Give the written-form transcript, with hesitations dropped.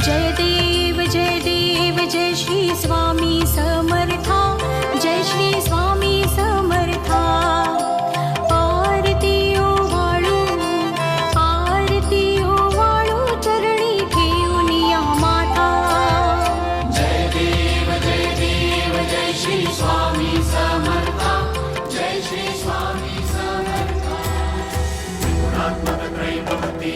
जय देव जय श्री स्वामी समर्था, जय श्री स्वामी समर्था। आरती ओवाळू चरणी ठेवून या माता। जय देव जय श्री स्वामी समर्था, जय श्री स्वामी समर्था। गुणात्मक त्रैभक्ती